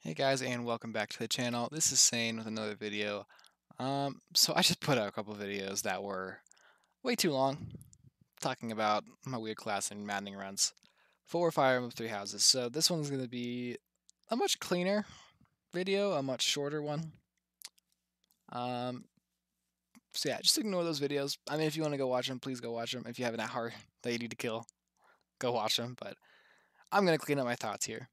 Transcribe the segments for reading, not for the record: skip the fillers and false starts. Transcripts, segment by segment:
Hey guys, and welcome back to the channel. This is Sane with another video. So I just put out a couple videos that were way too long, talking about my weird class and maddening runs. 4 Fire Emblem Three Houses. So this one's gonna be a much cleaner video, a much shorter one. Um, so yeah, just ignore those videos. I mean, if you want to go watch them, please go watch them. If you have an hour that you need to kill, go watch them. But I'm gonna clean up my thoughts here.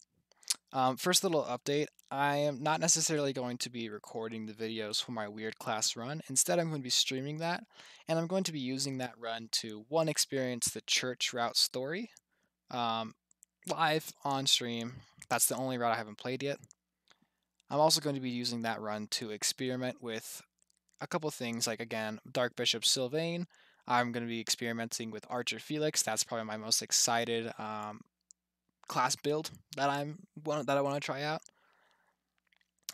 First little update, I am not necessarily going to be recording the videos for my weird class run. Instead, I'm going to be streaming that, and I'm going to be using that run to, one, experience the church route story um, live on stream. That's the only route I haven't played yet. I'm also going to be using that run to experiment with a couple things, like, again, Dark Bishop Sylvain. I'm going to be experimenting with Archer Felix. That's probably my most excited class build that I want to try out,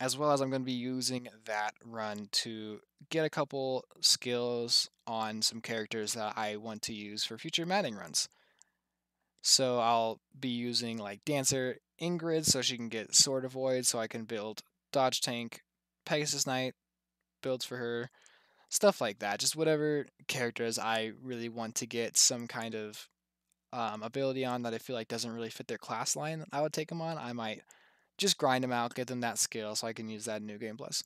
as well as I'm going to be using that run to get a couple skills on some characters that I want to use for future Maddening runs. So I'll be using like Dancer Ingrid so she can get Sword Avoid, so I can build Dodge Tank, Pegasus Knight builds for her, stuff like that. Just whatever characters I really want to get some kind of ability on that I feel like doesn't really fit their class line, I would take them on. I might just grind them out, get them that skill, so I can use that in New Game Plus.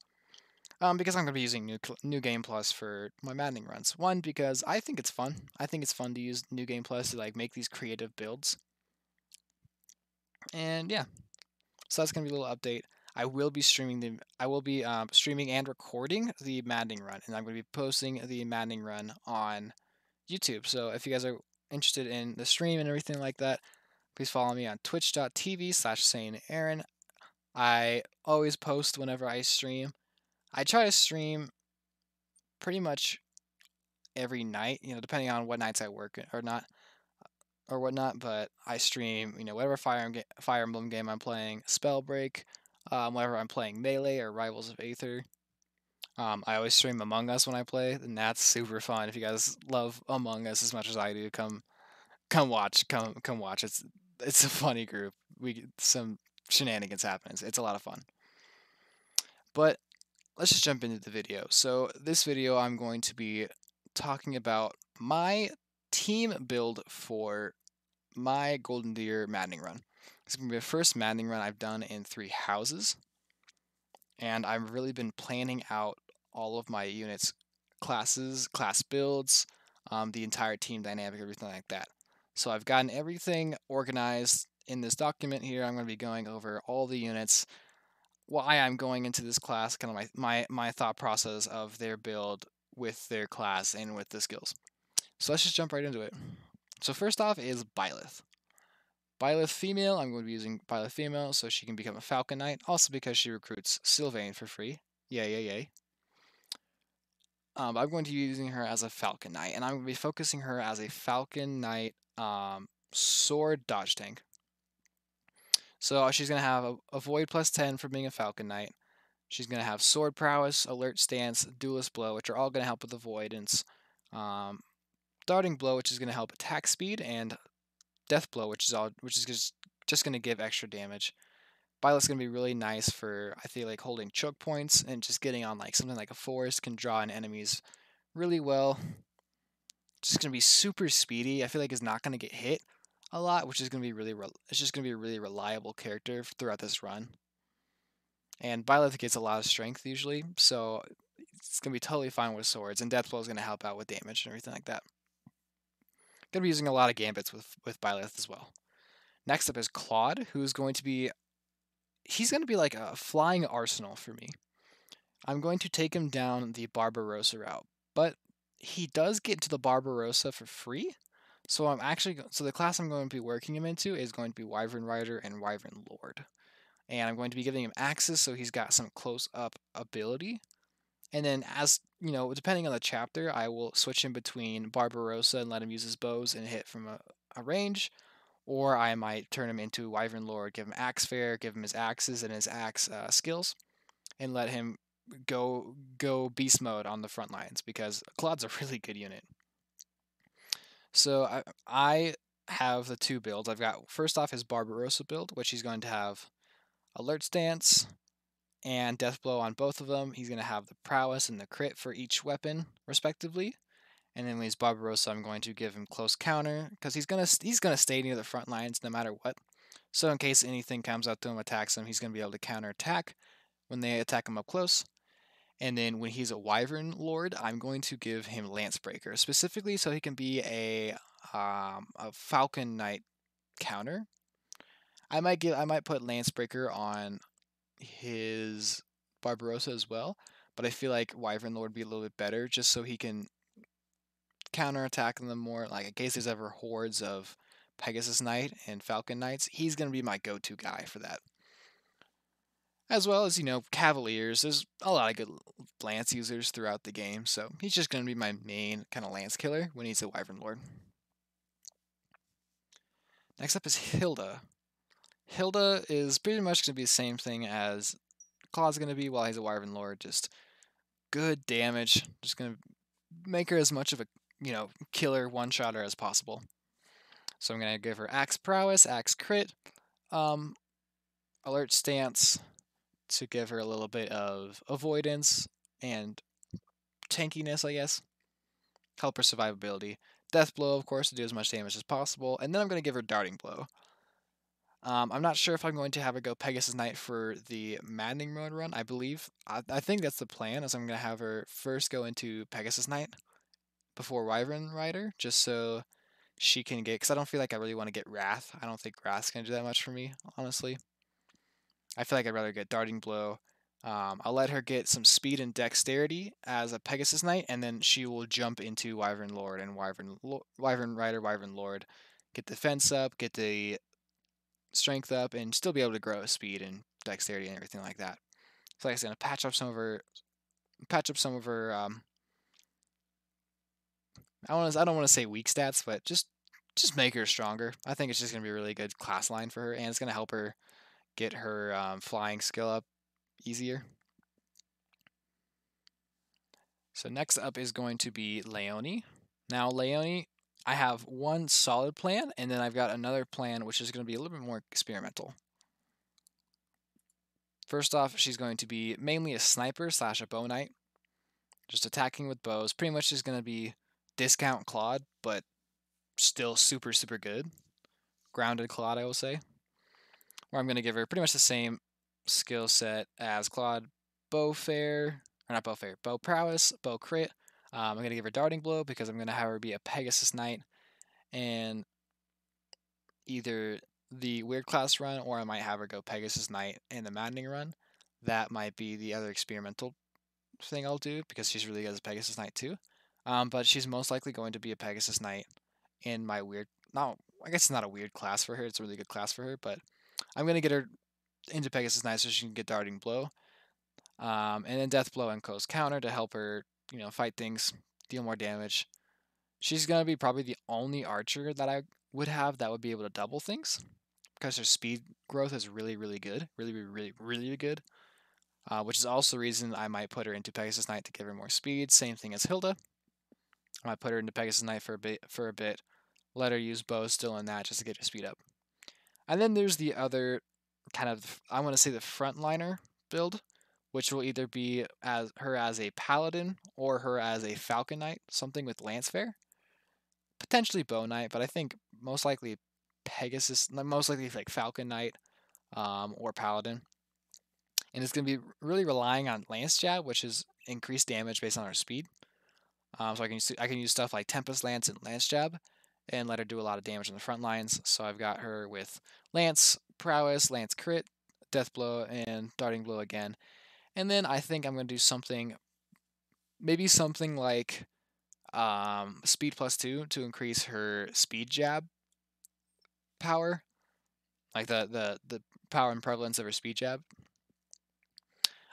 Because I'm going to be using New Game Plus for my Maddening runs. One, because I think it's fun. I think it's fun to use New Game Plus to like make these creative builds. And yeah, so that's going to be a little update. I will be streaming streaming and recording the Maddening run, and I'm going to be posting the Maddening run on YouTube. So if you guys are interested in the stream and everything like that, please follow me on twitch.tv/saneaaron. I always post whenever I stream. I try to stream pretty much every night, depending on what nights I work or not or whatnot. But I stream, whatever Fire Emblem game I'm playing, Spellbreak, whenever I'm playing Melee or Rivals of Aether. I always stream Among Us when I play, and that's super fun. If you guys love Among Us as much as I do, come watch, come watch. It's a funny group. We get some shenanigans happen. It's a lot of fun. But let's just jump into the video. So this video I'm going to be talking about my team build for my Golden Deer Maddening run. It's going to be the first Maddening run I've done in 3 houses, and I've really been planning out all of my units, classes, class builds, the entire team dynamic, everything like that. So I've gotten everything organized in this document here. I'm going to be going over all the units, why I'm going into this class, kind of my thought process of their build with their class and with the skills. So let's just jump right into it. So first off is Byleth. Byleth female, I'm going to be using Byleth female so she can become a Falcon Knight, also because she recruits Sylvain for free. Yay, yay, yay. I'm going to be using her as a Falcon Knight, and I'm going to be focusing her as a Falcon Knight sword dodge tank. So she's going to have a Void plus 10 for being a Falcon Knight. She's going to have Sword Prowess, Alert Stance, Duelist Blow, which are all going to help with avoidance. Darting Blow, which is going to help attack speed, and Death Blow, which is just going to give extra damage. Byleth's going to be really nice for, I feel like, holding choke points and just getting on like something like a forest, can draw in enemies really well. Just going to be super speedy. I feel like it's not going to get hit a lot, which is going to be it's just going to be a really reliable character throughout this run. And Byleth gets a lot of strength usually, so it's going to be totally fine with swords, and Death Blow is going to help out with damage and everything like that. Going to be using a lot of gambits with Byleth as well. Next up is Claude, who's going to be he's going to be like a flying arsenal for me. I'm going to take him down the Barbarossa route, but he does get to the Barbarossa for free. So the class I'm going to be working him into is going to be Wyvern Rider and Wyvern Lord. And I'm going to be giving him axes so he's got some close up ability. And then, as you know, depending on the chapter, I will switch him between Barbarossa and let him use his bows and hit from a range, or I might turn him into Wyvern Lord, give him Axe Fair, give him his axes and his axe skills, and let him go beast mode on the front lines, because Claude's a really good unit. So I have the two builds. I've got, first off, his Barbarossa build, which he's going to have Alert Stance, and Death Blow on both of them. He's going to have the Prowess and the Crit for each weapon, respectively. And then when he's Barbarossa, I'm going to give him Close Counter, because he's gonna stay near the front lines no matter what. So in case anything comes up to him, attacks him, he's going to be able to counter attack when they attack him up close. And then when he's a Wyvern Lord, I'm going to give him Lancebreaker, specifically so he can be a Falcon Knight counter. I might put Lancebreaker on his Barbarossa as well, but I feel like Wyvern Lord would be a little bit better just so he can counterattack them more. Like in case there's ever hordes of Pegasus Knight and Falcon Knights, he's gonna be my go-to guy for that. As well as, Cavaliers. There's a lot of good lance users throughout the game, so he's just gonna be my main kind of lance killer when he's a Wyvern Lord. Next up is Hilda. Hilda is pretty much gonna be the same thing as Claw's gonna be while he's a Wyvern Lord, just good damage. Just gonna make her as much of a killer one-shotter as possible. So I'm gonna give her Axe Prowess, Axe Crit, Alert Stance to give her a little bit of avoidance and tankiness, I guess. Help her survivability. Death Blow, of course, to do as much damage as possible. And then I'm going to give her Darting Blow. I'm not sure if I'm going to have her go Pegasus Knight for the Maddening mode run, I believe. I think that's the plan, is I'm going to have her first go into Pegasus Knight before Wyvern Rider, just so she can get, because I don't feel like I really want to get Wrath. I don't think Wrath's going to do that much for me, honestly. I feel like I'd rather get Darting Blow. I'll let her get some speed and dexterity as a Pegasus Knight, and then she will jump into Wyvern Lord and Wyvern Rider, Wyvern Lord, get the defense up, get the strength up, and still be able to grow speed and dexterity and everything like that. So like I said, gonna patch up some of her. I don't want to say weak stats, but just make her stronger. I think it's just gonna be a really good class line for her, and it's gonna help her get her flying skill up easier. So next up is going to be Leonie. Now Leonie, I have one solid plan, and then I've got another plan which is going to be a little bit more experimental. First off, she's going to be mainly a sniper / a bow knight, just attacking with bows. Pretty much is going to be discount Claude, but still super, super good. Grounded Claude, I will say. Where I'm going to give her pretty much the same skill set as Claude. Bow prowess, bow crit. I'm going to give her Darting Blow because I'm going to have her be a Pegasus Knight and either the Weird Class run, or I might have her go Pegasus Knight in the Maddening run. That might be the other experimental thing I'll do because she's really good as a Pegasus Knight too. But she's most likely going to be a Pegasus Knight in my weird. No, I guess it's not a weird class for her. It's a really good class for her, but I'm going to get her into Pegasus Knight so she can get Darting Blow. And then Death Blow and Close Counter to help her, fight things, deal more damage. She's going to be probably the only archer that I would have that would be able to double things because her speed growth is really, really good. Really, really, really good. Which is also the reason I might put her into Pegasus Knight to give her more speed. Same thing as Hilda. I might put her into Pegasus Knight for a bit. Let her use bow still in that just to get her speed up. And then there's the other kind of, I want to say the frontliner build, which will either be as her as a paladin or her as a falcon knight, something with Lancefare. Potentially bow knight, but I think most likely like falcon knight or paladin. And it's going to be really relying on lance jab, which is increased damage based on her speed. So I can use stuff like Tempest Lance and Lance Jab, and let her do a lot of damage on the front lines. So I've got her with Lance Prowess, Lance Crit, Death Blow, and Darting Blow again. And then I think I'm going to do something, maybe something like Speed +2 to increase her Speed Jab power, like the power and prevalence of her Speed Jab.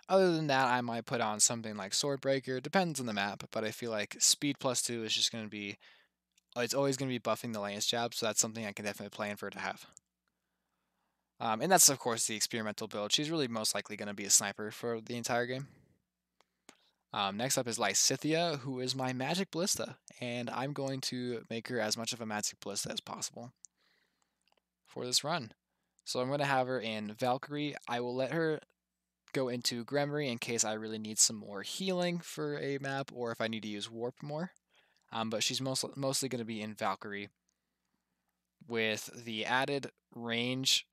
Other than that, I might put on something like Swordbreaker. Depends on the map, but I feel like Speed +2 is just going to be, it's always going to be buffing the lance jab, so that's something I can definitely plan for her to have. And that's, of course, the experimental build. She's really most likely going to be a sniper for the entire game. Next up is Lysithea, who is my Magic Ballista, and I'm going to make her as much of a Magic Ballista as possible for this run. So I'm going to have her in Valkyrie. I will let her go into Gremory in case I really need some more healing for a map or if I need to use Warp more. But she's mostly going to be in Valkyrie with the added range,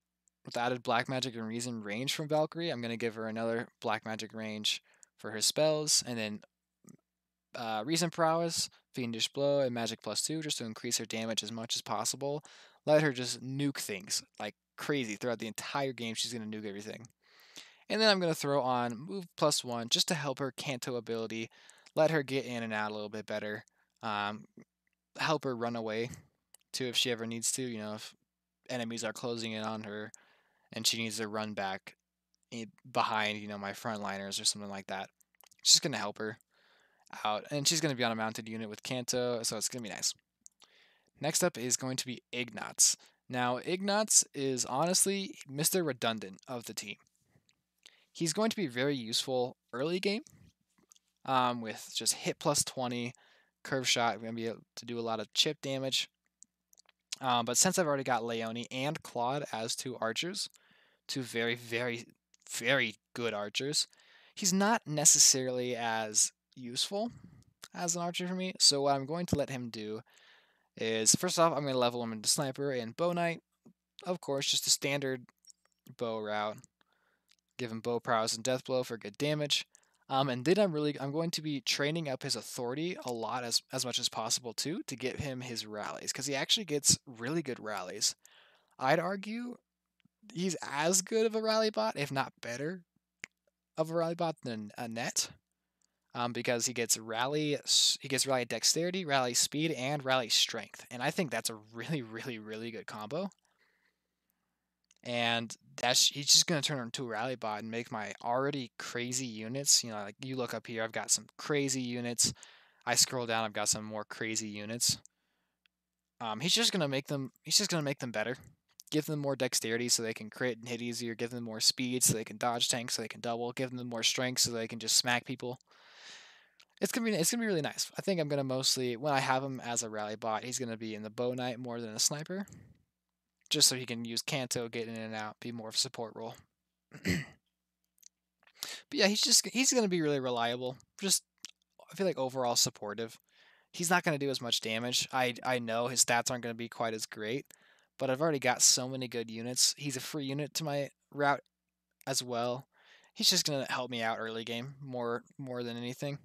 with the added Black Magic and Reason range from Valkyrie. I'm going to give her another Black Magic range for her spells, and then Reason Prowess, Fiendish Blow, and Magic +2 just to increase her damage as much as possible. Let her just nuke things like crazy throughout the entire game. She's going to nuke everything. And then I'm going to throw on Move +1 just to help her Kanto ability, let her get in and out a little bit better, um, help her run away too if she ever needs to. You know, if enemies are closing in on her and she needs to run back behind, you know, my frontliners or something like that. She's going to help her out, and she's going to be on a mounted unit with Kanto, so it's going to be nice. Next up is going to be Ignatz. Now, Ignatz is honestly Mr. Redundant of the team. He's going to be very useful early game with just hit +20, curve shot. We're going to be able to do a lot of chip damage. But since I've already got Leone and Claude as two archers, two very, very, very good archers, he's not necessarily as useful as an archer for me. So what I'm going to let him do is, first off, I'm going to level him into Sniper and Bow Knight. Of course, just a standard bow route. Give him Bow Prowess and Death Blow for good damage. And then I'm going to be training up his authority a lot as much as possible too to get him his rallies, because he actually gets really good rallies. I'd argue he's as good of a rally bot, if not better, of a rally bot than a net. Because he gets rally dexterity, rally speed, and rally strength, and I think that's a really, really, really good combo. And he's just gonna turn into a rally bot and make my already crazy units. You know, like you look up here, I've got some crazy units. I scroll down, I've got some more crazy units. He's just gonna make them. He's just gonna make them better. Give them more dexterity so they can crit and hit easier. Give them more speed so they can dodge tanks so they can double. Give them more strength so they can just smack people. It's gonna be really nice. I think I'm gonna mostly, when I have him as a rally bot, he's gonna be in the Bow Knight more than a Sniper, just so he can use Kanto, get in and out, be more of a support role. But yeah, he's gonna be really reliable. Just, I feel like, overall supportive. He's not gonna do as much damage. I know his stats aren't gonna be quite as great, but I've already got so many good units. He's a free unit to my route as well. He's just gonna help me out early game more than anything.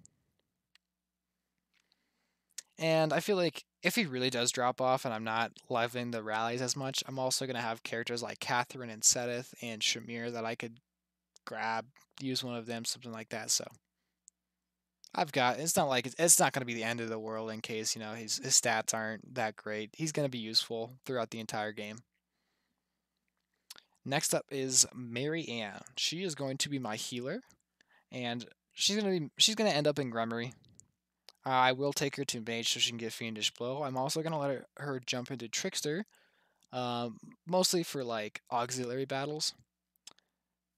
And I feel like if he really does drop off and I'm not leveling the rallies as much, I'm also going to have characters like Catherine and Sedith and Shamir that I could grab, use one of them, something like that. So it's not like it's not going to be the end of the world in case, you know, his stats aren't that great. He's going to be useful throughout the entire game. Next up is Mary Ann. She is going to be my healer, and she's going to end up in Gremory. I will take her to Mage so she can get Fiendish Blow. I'm also going to let her jump into Trickster, mostly for like auxiliary battles,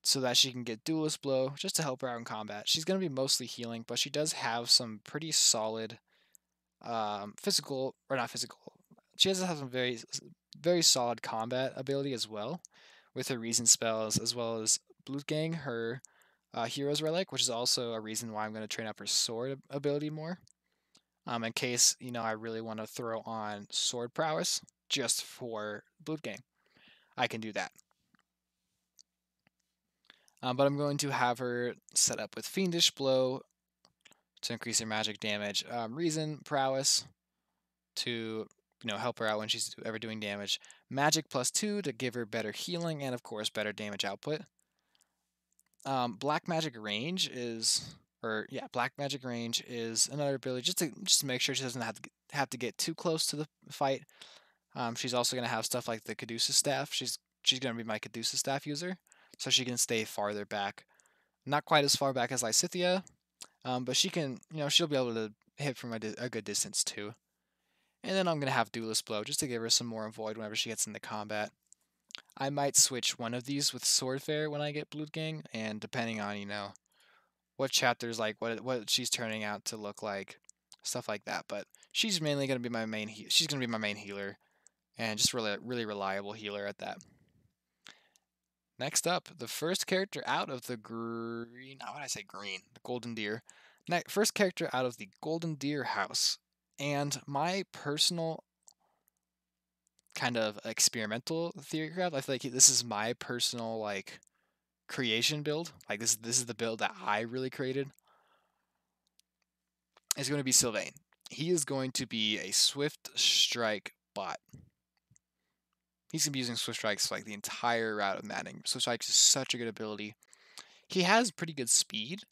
so that she can get Duelist Blow just to help her out in combat. She's going to be mostly healing, but she does have some pretty solid physical, or not physical. She has some very, very solid combat ability as well, with her Reason spells, as well as Blutgang, her Hero's Relic, which is also a reason why I'm going to train up her sword ability more. In case, you know, I really want to throw on sword prowess just for Blutgang, I can do that. But I'm going to have her set up with Fiendish Blow to increase her magic damage, Reason Prowess to, you know, help her out when she's ever doing damage, Magic +2 to give her better healing, and of course better damage output. Black Magic Range is, Black Magic Range is another ability just to make sure she doesn't have to get too close to the fight. She's also going to have stuff like the Caduceus Staff. She's going to be my Caduceus Staff user, so she can stay farther back. Not quite as far back as Lysithea, but she can, you know, she'll be able to hit from a good distance too. And then I'm going to have Duelist Blow just to give her some more avoid whenever she gets into combat. I might switch one of these with Swordfair when I get Blutgang, and depending on, you know, what chapter's like, what she's turning out to look like, stuff like that. But she's mainly going to be my main she's going to be my main healer, and just really, really reliable healer at that. Next up, the first character out of the green. How would I say green? The golden deer. First character out of the golden deer house. And my personal kind of experimental theory craft. I feel like this is my personal like creation build. Like this is the build that I really created. Is going to be Sylvain. He is going to be a Swift Strike bot. He's going to be using Swift Strikes like the entire route of Maddening. Swift Strikes is such a good ability. He has pretty good speed,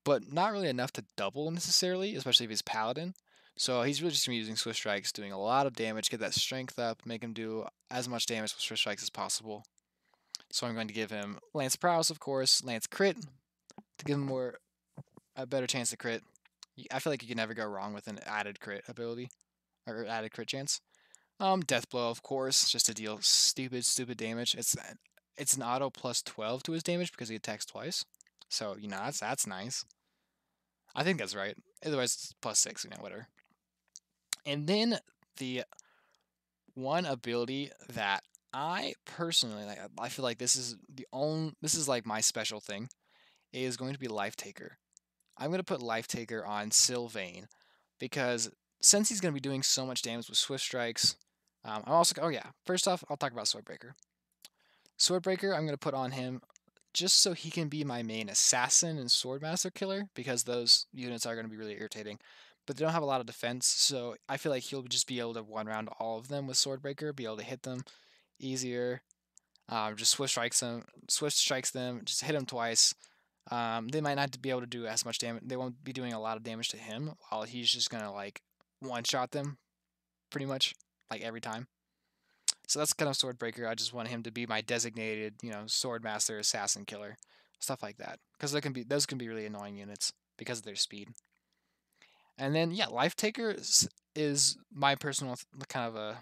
but not really enough to double necessarily, especially if he's Paladin. So he's really just going to be using Swift Strikes, doing a lot of damage, get that strength up, make him do as much damage with Swift Strikes as possible. So I'm going to give him Lance Prowess, of course, Lance Crit, to give him a better chance to crit. I feel like you can never go wrong with an added crit ability, or added crit chance. Death Blow, of course, just to deal stupid damage. It's an auto plus 12 to his damage because he attacks twice. So, that's nice. I think that's right. Otherwise, it's plus 6, whatever. And then the one ability that I personally like, I feel like this is like my special thing, is going to be Life Taker. I'm going to put Life Taker on Sylvain because since he's going to be doing so much damage with Swift Strikes, I'm also, first off, I'll talk about Swordbreaker. Swordbreaker, I'm going to put on him just so he can be my main assassin and swordmaster killer, because those units are going to be really irritating. But they don't have a lot of defense, so I feel like he'll just be able to one round all of them with Swordbreaker, be able to hit them easier. Just Swift strikes them, just hit them twice. They might not be able to do as much damage. They won't be doing a lot of damage to him, while he's just gonna like one shot them, pretty much like every time. So that's kind of Swordbreaker. I just want him to be my designated, Swordmaster, Assassin, Killer, stuff like that. Because those can be really annoying units because of their speed. And then Life Taker is my personal kind of a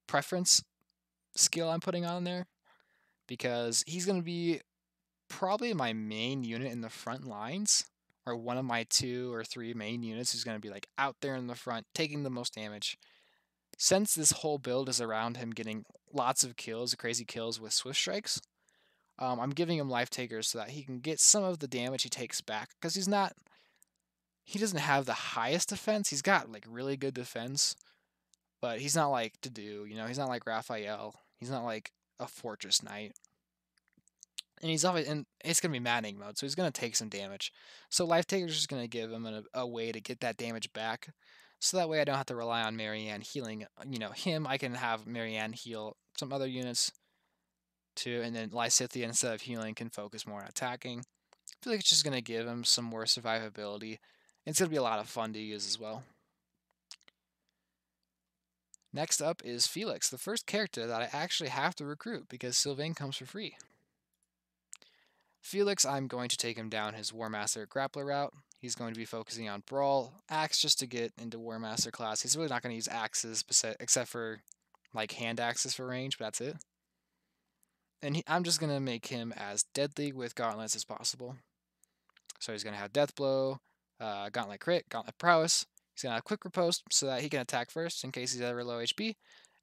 preference skill I'm putting on there, because he's gonna be probably my main unit in the front lines, or one of my 2 or 3 main units who's gonna be like out there in the front, taking the most damage. Since this whole build is around him getting lots of kills, crazy kills with Swift Strikes, I'm giving him Life Takers so that he can get some of the damage he takes back, because he doesn't have the highest defense. He's got like really good defense, but he's not like he's not like Raphael. He's not like a Fortress Knight. And it's gonna be Maddening mode, so he's gonna take some damage. So Life Taker's just gonna give him a way to get that damage back, so that way I don't have to rely on Marianne healing. Him. I can have Marianne heal some other units too, and then Lysithea, instead of healing, can focus more on attacking. I feel like it's just gonna give him some more survivability. It's gonna be a lot of fun to use as well. Next up is Felix, the first character that I actually have to recruit because Sylvain comes for free. Felix, I'm going to take him down his War Master Grappler route. He's going to be focusing on Brawl, Axe just to get into War Master class. He's really not going to use axes except for like hand axes for range, but that's it. And I'm just going to make him as deadly with gauntlets as possible. So he's going to have Death Blow, Gauntlet Crit, Gauntlet Prowess. He's going to have Quick Riposte so that he can attack first in case he's ever low HP.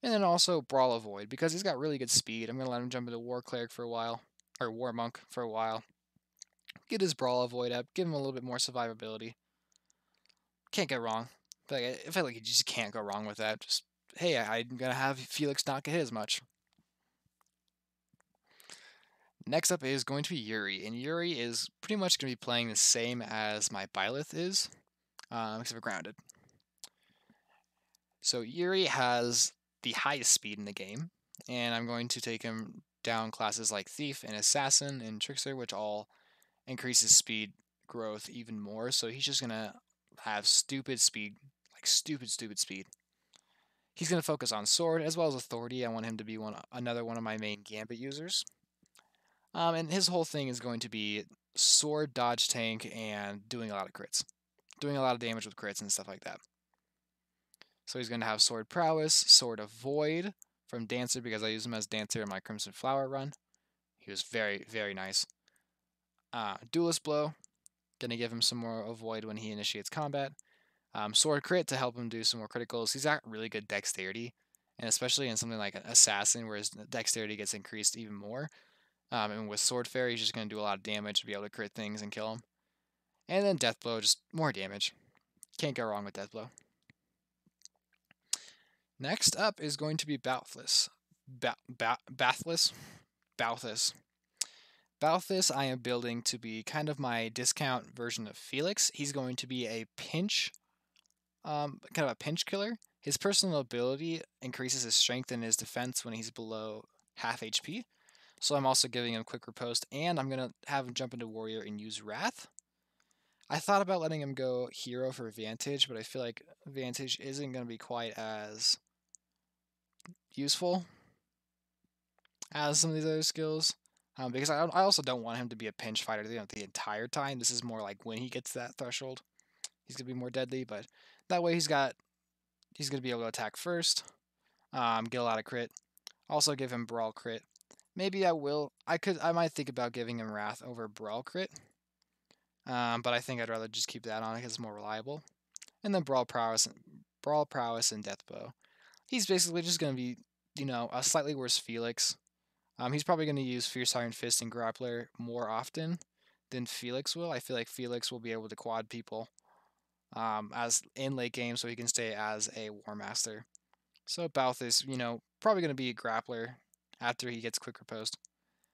And then also Brawl Avoid because he's got really good speed. I'm going to let him jump into War Cleric for a while, or War Monk for a while. Get his Brawl Avoid up, give him a little bit more survivability. Can't go wrong. I feel like you just can't go wrong with that. Just, hey, I'm going to have Felix not get hit as much. Next up is going to be Yuri, and Yuri is pretty much going to be playing the same as my Byleth is, except for grounded. So Yuri has the highest speed in the game, and I'm going to take him down classes like Thief and Assassin and Trickster, which all increases speed growth even more. So he's just going to have stupid speed, like stupid speed. He's going to focus on Sword as well as Authority. I want him to be another one of my main Gambit users. And his whole thing is going to be Sword, Dodge, Tank, and doing a lot of crits. Doing a lot of damage with crits and stuff like that. So he's going to have Sword Prowess, Sword Avoid from Dancer, because I use him as Dancer in my Crimson Flower run. He was very, very nice. Duelist Blow, going to give him some more Avoid when he initiates combat. Sword Crit to help him do some more criticals. He's got really good Dexterity, and especially in something like an Assassin where his Dexterity gets increased even more. And with Sword Fairy, he's just going to do a lot of damage to be able to crit things and kill him. And then Death Blow, just more damage. Can't go wrong with Death Blow. Next up is going to be Balthus. Balthus? Balthus. Balthus I am building to be kind of my discount version of Felix. He's going to be a pinch, kind of a pinch killer. His personal ability increases his strength and his defense when he's below half HP. So I'm also giving him quick riposte, and I'm going to have him jump into Warrior and use Wrath. I thought about letting him go Hero for Vantage, but I feel like Vantage isn't going to be quite as useful as some of these other skills. Because I also don't want him to be a pinch fighter the entire time. This is more like when he gets to that threshold, he's going to be more deadly, but that way he's going to be able to attack first, get a lot of crit, also give him Brawl crit. Maybe I might think about giving him Wrath over Brawl crit, but I think I'd rather just keep that on because it's more reliable. And then Brawl Prowess and Death Bow. He's basically just going to be, a slightly worse Felix. He's probably going to use Fierce Iron Fist and Grappler more often than Felix will. I feel like Felix will be able to quad people as in late game, so he can stay as a War Master. So Balthus, probably going to be a Grappler after he gets quick riposte.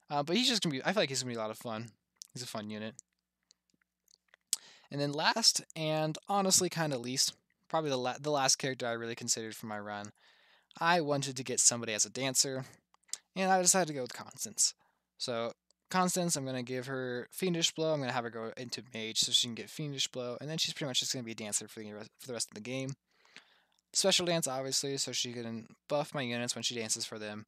But he's just going to be, I feel like he's going to be a lot of fun. He's a fun unit. And then last, and honestly kind of least, probably the last character I really considered for my run, I wanted to get somebody as a dancer, and I decided to go with Constance. So Constance, I'm going to give her Fiendish Blow. I'm going to have her go into Mage so she can get Fiendish Blow, and then she's pretty much just going to be a dancer for the rest of the game. Special Dance, obviously, so she can buff my units when she dances for them.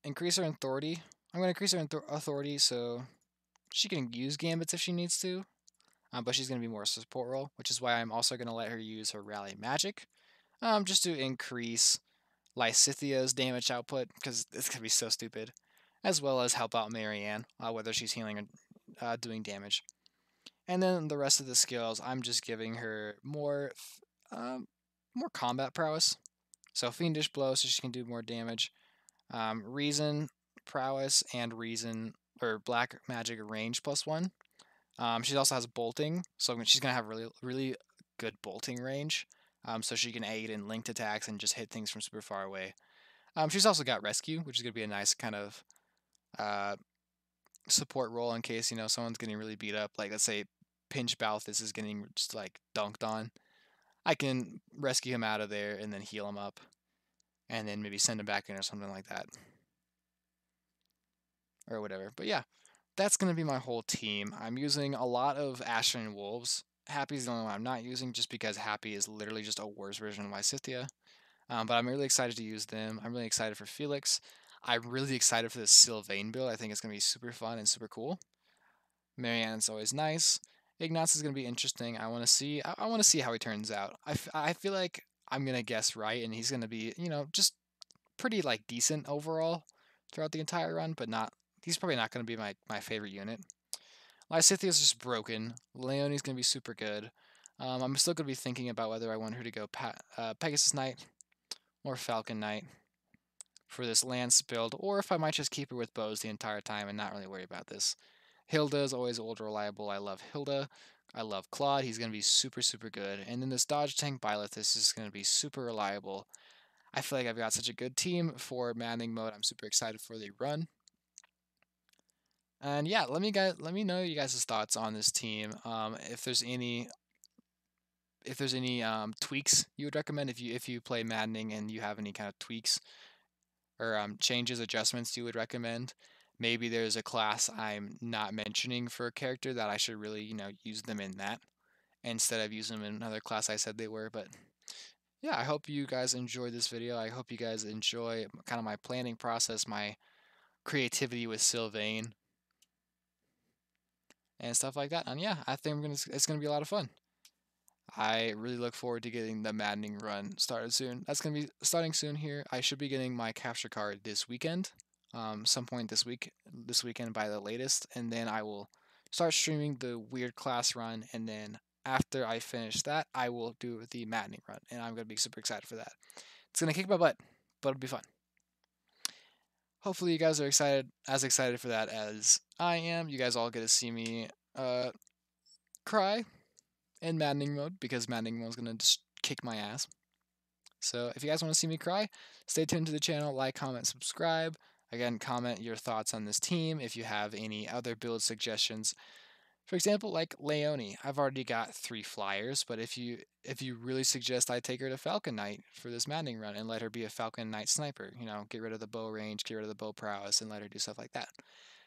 Increase her authority. I'm going to increase her authority so she can use Gambits if she needs to, but she's going to be more a support role, which is why I'm also going to let her use her Rally Magic, just to increase Lysithia's damage output, because it's going to be so stupid, as well as help out Marianne, whether she's healing or doing damage. And then the rest of the skills, I'm just giving her more combat prowess. So Fiendish Blow, so she can do more damage. Reason prowess and Reason or Black Magic range +1. She also has bolting, so she's gonna have really good bolting range. So she can aid in linked attacks and just hit things from super far away. She's also got rescue, which is gonna be a nice kind of support role in case someone's getting really beat up. Like let's say Pinch Balthus is getting just like dunked on. I can rescue him out of there and then heal him up, and then maybe send him back in or something like that, or whatever. But yeah, that's going to be my whole team. I'm using a lot of Asher and Wolves. Happy's the only one I'm not using just because Happy is literally just a worse version of Lysithea. But I'm really excited to use them. I'm really excited for Felix. I'm really excited for this Sylvain build. I think it's going to be super fun and super cool. Marianne's always nice. Ignatz is going to be interesting. I want to see how he turns out. I feel like I'm going to guess right, and he's going to be, just pretty like decent overall throughout the entire run, but he's probably not going to be my favorite unit. Lysithea's just broken. Leonie's going to be super good. I'm still going to be thinking about whether I want her to go Pegasus Knight or Falcon Knight for this Lance build, or if I might just keep her with bows the entire time and not really worry about this. Hilda is always ultra reliable. I love Hilda. I love Claude. He's going to be super, super good. And then this Dodge Tank Byleth is just going to be super reliable. I feel like I've got such a good team for Maddening mode. I'm super excited for the run. And yeah, let me know you guys' thoughts on this team. If there's any tweaks you would recommend if you play Maddening and you have any kind of tweaks or changes, adjustments you would recommend. Maybe there's a class I'm not mentioning for a character that I should really, use them in that instead of using them in another class I said they were. But yeah, I hope you guys enjoyed this video. I hope you guys enjoy kind of my planning process, my creativity with Sylvain and stuff like that. And yeah, I think it's gonna be a lot of fun. I really look forward to getting the Maddening run started soon. That's gonna be starting soon here. I should be getting my capture card this weekend, some point this weekend by the latest, and then I will start streaming the weird class run, and then after I finish that, I will do the Maddening run, and I'm gonna be super excited for that. It's gonna kick my butt, but it'll be fun. hopefully you guys are excited for that as I am. You guys all get to see me cry in maddening mode because maddening mode is gonna just kick my ass. So if you guys want to see me cry, stay tuned to the channel, like, comment, subscribe. Again, comment your thoughts on this team. If you have any other build suggestions, for example, like Leone, I've already got 3 flyers, but if you really suggest I take her to Falcon Knight for this maddening run and let her be a Falcon Knight sniper, get rid of the bow range, get rid of the bow prowess, and let her do stuff like that.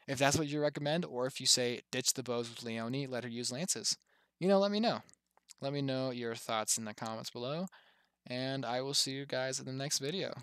If that's what you recommend, or if you say ditch the bows with Leone, let her use lances, let me know. Let me know your thoughts in the comments below, and I will see you guys in the next video.